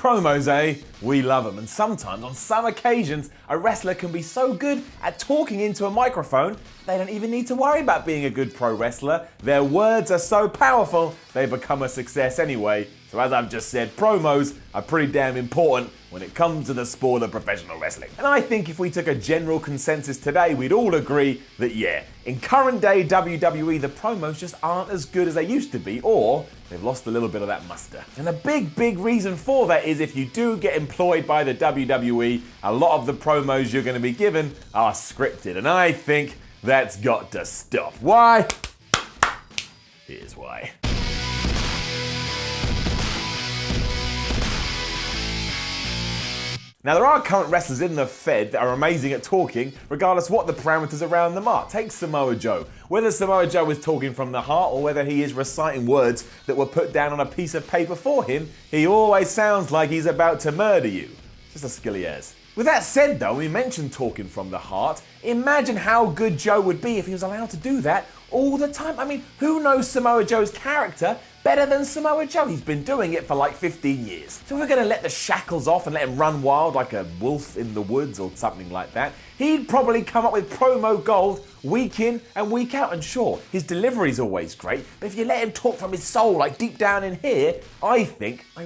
Promos, eh? We love them, and sometimes, on some occasions, a wrestler can be so good at talking into a microphone, they don't even need to worry about being a good pro wrestler. Their words are so powerful, they become a success anyway. So as I've just said, promos are pretty damn important when it comes to the sport of professional wrestling. And I think if we took a general consensus today, we'd all agree that yeah, in current day WWE, the promos just aren't as good as they used to be, or they've lost a little bit of that muster. And a big reason for that is if you do get employed by the WWE, a lot of the promos you're going to be given are scripted. And I think that's got to stop. Why? Here's why. Now, there are current wrestlers in the Fed that are amazing at talking, regardless what the parameters around them are. Take Samoa Joe. Whether Samoa Joe is talking from the heart or whether he is reciting words that were put down on a piece of paper for him, he always sounds like he's about to murder you. Just a skill he has. With that said though, we mentioned talking from the heart. Imagine how good Joe would be if he was allowed to do that all the time. I mean, who knows Samoa Joe's character better than Samoa Joe? He's been doing it for like 15 years. So if we're going to let the shackles off and let him run wild like a wolf in the woods or something like that, he'd probably come up with promo gold week in and week out. And sure, his delivery's always great, but if you let him talk from his soul, like deep down in here, I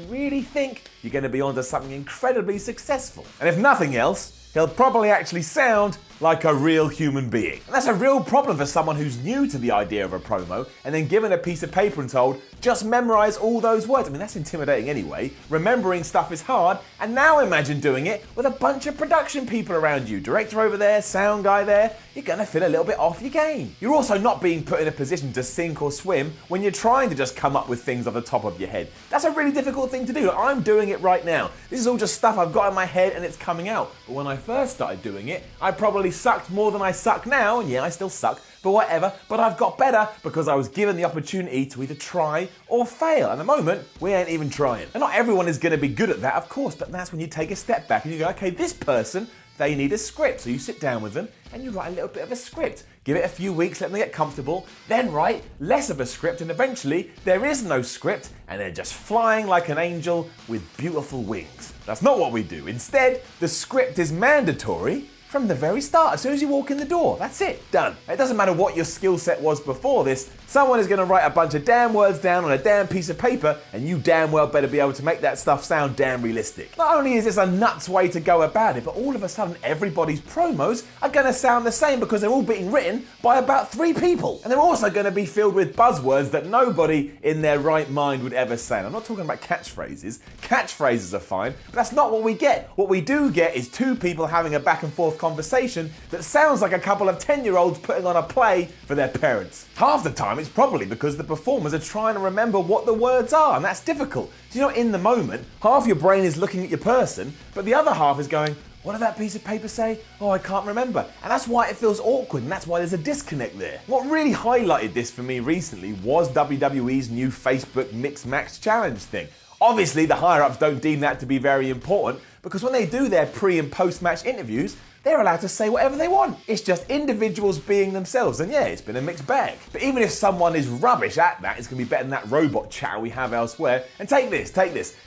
really think you're going to be onto something incredibly successful. And if nothing else, he'll probably actually sound like a real human being. And that's a real problem for someone who's new to the idea of a promo and then given a piece of paper and told, just memorize all those words. I mean, that's intimidating anyway. Remembering stuff is hard, and now imagine doing it with a bunch of production people around you. Director over there, sound guy there. You're gonna feel a little bit off your game. You're also not being put in a position to sink or swim when you're trying to just come up with things off the top of your head. That's a really difficult thing to do. I'm doing it right now. This is all just stuff I've got in my head and it's coming out. But when I first started doing it, I probably sucked more than I suck now, and yeah, I still suck, but whatever. But I've got better because I was given the opportunity to either try or fail. At the moment, we ain't even trying. And not everyone is going to be good at that, of course, but that's when you take a step back and you go, okay, this person, they need a script. So you sit down with them and you write a little bit of a script. Give it a few weeks, let them get comfortable, then write less of a script, and eventually there is no script and they're just flying like an angel with beautiful wings. That's not what we do. Instead, the script is mandatory from the very start. As soon as you walk in the door, that's it, done. It doesn't matter what your skill set was before this, someone is going to write a bunch of damn words down on a damn piece of paper, and you damn well better be able to make that stuff sound damn realistic. Not only is this a nuts way to go about it, but all of a sudden everybody's promos are going to sound the same because they're all being written by about 3 people. And they're also going to be filled with buzzwords that nobody in their right mind would ever say. And I'm not talking about catchphrases. Catchphrases are fine, but that's not what we get. What we do get is 2 people having a back and forth conversation that sounds like a couple of 10-year-olds putting on a play for their parents. Half the time it's probably because the performers are trying to remember what the words are, and that's difficult. So, you know, in the moment, half your brain is looking at your person, but the other half is going, what did that piece of paper say? Oh, I can't remember. And that's why it feels awkward, and that's why there's a disconnect there. What really highlighted this for me recently was WWE's new Facebook Mix Match Challenge thing. Obviously, the higher-ups don't deem that to be very important, because when they do their pre- and post-match interviews, they're allowed to say whatever they want. It's just individuals being themselves, and yeah, it's been a mixed bag. But even if someone is rubbish at that, it's going to be better than that robot chatter we have elsewhere. And take this.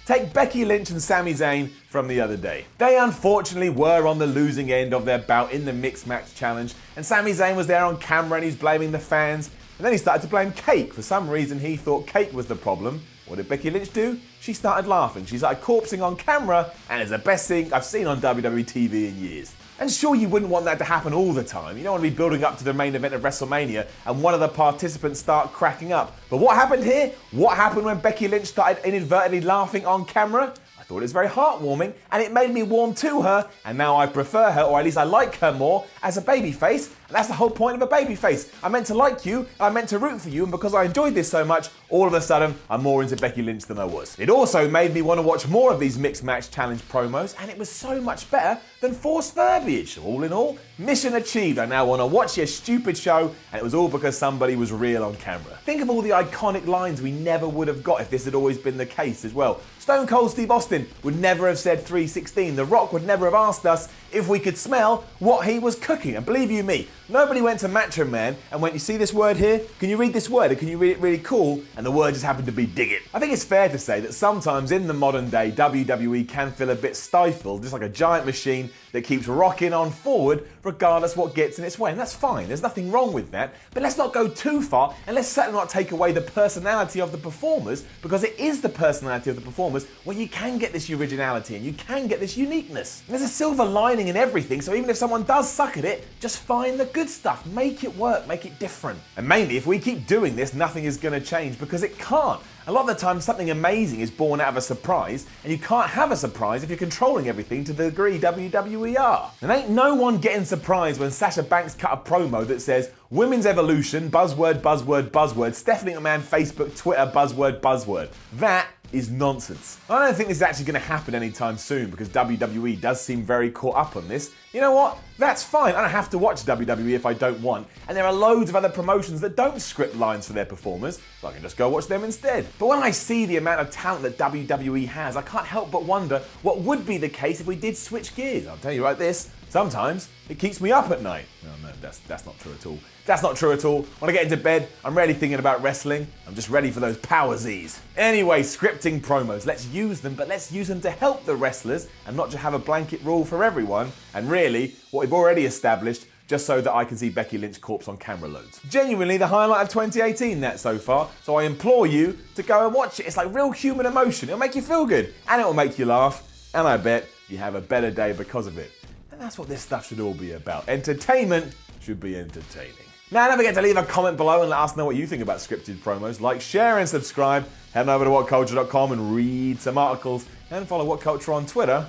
Take Becky Lynch and Sami Zayn from the other day. They unfortunately were on the losing end of their bout in the Mixed Match Challenge, and Sami Zayn was there on camera and he's blaming the fans, and then he started to blame cake. For some reason, he thought cake was the problem. What did Becky Lynch do? She started laughing. She started corpsing on camera, and it's the best thing I've seen on WWE TV in years. And sure, you wouldn't want that to happen all the time. You don't want to be building up to the main event of WrestleMania and one of the participants start cracking up. But what happened here? What happened when Becky Lynch started inadvertently laughing on camera? I thought it was very heartwarming, and it made me warm to her, and now I prefer her, or at least I like her more, as a babyface, and that's the whole point of a babyface. I meant to like you, and I meant to root for you, and because I enjoyed this so much, all of a sudden, I'm more into Becky Lynch than I was. It also made me want to watch more of these Mixed Match Challenge promos, and it was so much better than forced verbiage. So all in all, mission achieved. I now want to watch your stupid show, and it was all because somebody was real on camera. Think of all the iconic lines we never would have got if this had always been the case as well. Stone Cold Steve Austin would never have said 316. The Rock would never have asked us if we could smell what he was cooking. And believe you me, Nobody went to Macho Man and went, you see this word here? Can you read this word? Or can you read it really cool? And the word just happened to be dig it. I think it's fair to say that sometimes in the modern day, WWE can feel a bit stifled, just like a giant machine that keeps rocking on forward regardless what gets in its way. And that's fine, there's nothing wrong with that. But let's not go too far, and let's certainly not take away the personality of the performers, because it is the personality of the performers where you can get this originality and you can get this uniqueness. And there's a silver lining in everything, so even if someone does suck at it, just find the good stuff, make it work, make it different. And mainly, if we keep doing this, nothing is going to change, because it can't. A lot of the time, something amazing is born out of a surprise, and you can't have a surprise if you're controlling everything to the degree WWE are. And ain't no one getting surprised when Sasha Banks cut a promo that says, women's evolution, buzzword, buzzword, buzzword, Stephanie McMahon, Facebook, Twitter, buzzword, buzzword. That is nonsense. I don't think this is actually going to happen anytime soon, because WWE does seem very caught up on this. You know what? That's fine. I don't have to watch WWE if I don't want. And there are loads of other promotions that don't script lines for their performers, so I can just go watch them instead. But when I see the amount of talent that WWE has, I can't help but wonder what would be the case if we did switch gears. I'll tell you like this, sometimes it keeps me up at night. No, that's not true at all. That's not true at all. When I get into bed, I'm rarely thinking about wrestling. I'm just ready for those power Z's. Anyway, scripting promos. Let's use them, but let's use them to help the wrestlers and not just have a blanket rule for everyone. And really, what we've already established, just so that I can see Becky Lynch corpse on camera loads. Genuinely the highlight of 2018, that so far. So I implore you to go and watch it. It's like real human emotion. It'll make you feel good and it'll make you laugh. And I bet you have a better day because of it. And that's what this stuff should all be about. Entertainment should be entertaining. Now, don't forget to leave a comment below and let us know what you think about scripted promos. Like, share, and subscribe. Head over to whatculture.com and read some articles. And follow What Culture on Twitter.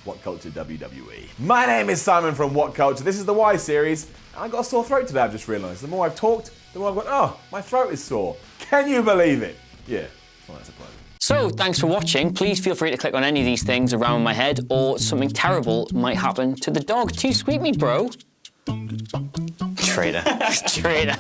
What Culture WWE. My name is Simon from What Culture. This is the Y series. And I got a sore throat today, I've just realised. The more I've talked, the more I've gone, oh, my throat is sore. Can you believe it? Yeah, well, that's a pleasure. So, thanks for watching. Please feel free to click on any of these things around my head, or something terrible might happen to the dog. Too sweet me, bro. Traitor. Traitor.